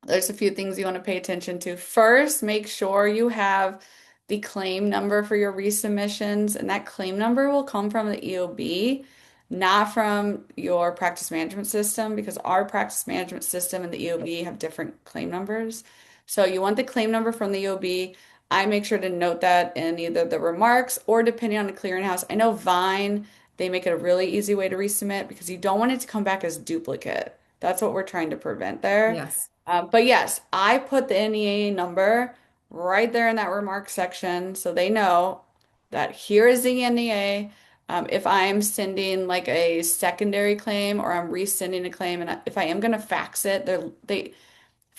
there's a few things you want to pay attention to. First, make sure you have the claim number for your resubmissions, and that claim number will come from the EOB, not from your practice management system, because our practice management system and the EOB have different claim numbers. So you want the claim number from the EOB. I make sure to note that in either the remarks or depending on the clearinghouse. I know Vine, they make it a really easy way to resubmit because you don't want it to come back as duplicate. That's what we're trying to prevent there. Yes. But yes, I put the NEA number right there in that remark section so they know that here is the NEA. If I'm sending like a secondary claim or I'm resending a claim, and if I am going to fax it,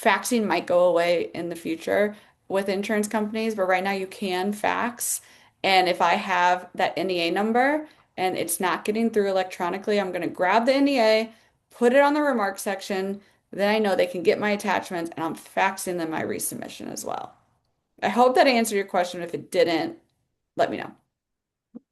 faxing might go away in the future with insurance companies, but right now you can fax. And if I have that NEA number and it's not getting through electronically, I'm going to grab the NEA, put it on the remark section. Then I know they can get my attachments and I'm faxing them my resubmission as well. I hope that answered your question. If it didn't, let me know.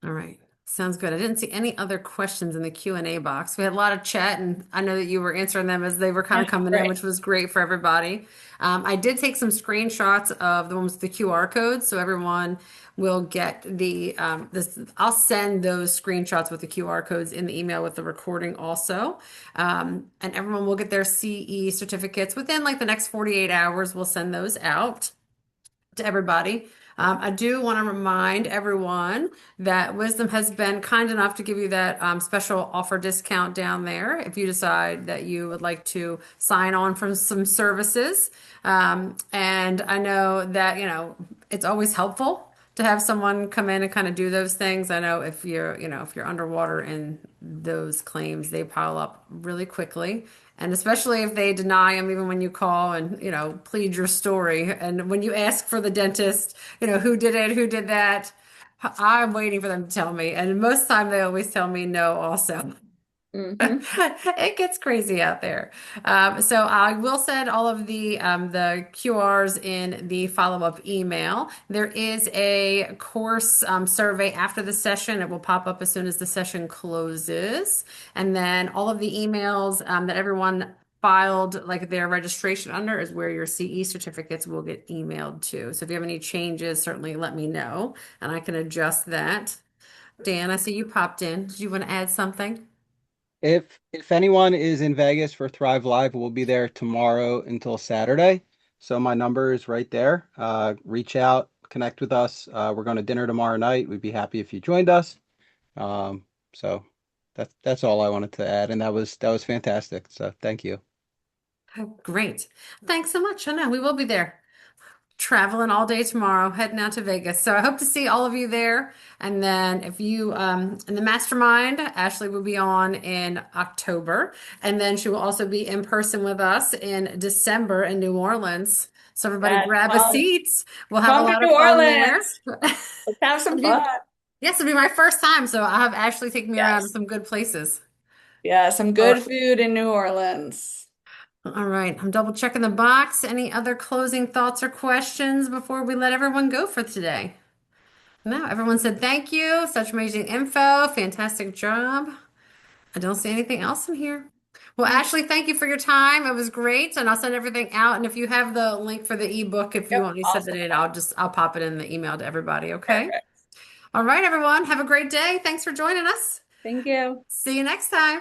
All right. Sounds good. I didn't see any other questions in the Q&A box. We had a lot of chat, and I know that you were answering them as they were kind of coming in, Right. which was great for everybody. I did take some screenshots of the ones with the QR codes, so everyone will get this. I'll send those screenshots with the QR codes in the email with the recording also. And everyone will get their CE certificates within like the next 48 hours. We'll send those out to everybody. I do want to remind everyone that Wisdom has been kind enough to give you that special offer discount down there if you decide that you would like to sign on for some services. And I know that, it's always helpful to have someone come in and kind of do those things. I know if you're underwater in those claims, they pile up really quickly. And especially if they deny them, even when you call and, plead your story. And when you ask for the dentist, who did it, who did that, I'm waiting for them to tell me. And most of the time they always tell me no also. Hmm. It gets crazy out there. So I will send all of the QRs in the follow-up email. There is a course survey after the session. It will pop up as soon as the session closes. And then all of the emails that everyone filed like their registration under is where your CE certificates will get emailed to. So if you have any changes, certainly let me know and I can adjust that. Dan, I see you popped in. Did you want to add something? If anyone is in Vegas for Thrive Live, we'll be there tomorrow until Saturday. So my number is right there. Reach out, connect with us. We're going to dinner tomorrow night. We'd be happy if you joined us. So that's all I wanted to add, and that was fantastic. So thank you. Oh, great. Thanks so much. I know we will be there traveling all day tomorrow, heading out to Vegas. So I hope to see all of you there. And then if you in the mastermind, Ashley will be on in October. And then she will also be in person with us in December in New Orleans. So everybody Yes, grab a well, seat. We'll have a come to lot New of fun there. Orleans. Let's have some It'll be, fun. yes, it'll be my first time. So I'll have Ashley take me around to Yes. some good places. Yeah, some All good food in New Orleans. All right, I'm double checking the box. Any other closing thoughts or questions before we let everyone go for today? No, everyone said thank you. Such amazing info. Fantastic job. I don't see anything else in here. Well, Mm. Ashley, thank you for your time. It was great, and I'll send everything out. And if you have the link for the ebook, if you Yep, want me to send awesome. it, I'll pop it in the email to everybody. Okay. Perfect. All right, everyone. Have a great day. Thanks for joining us. Thank you. See you next time.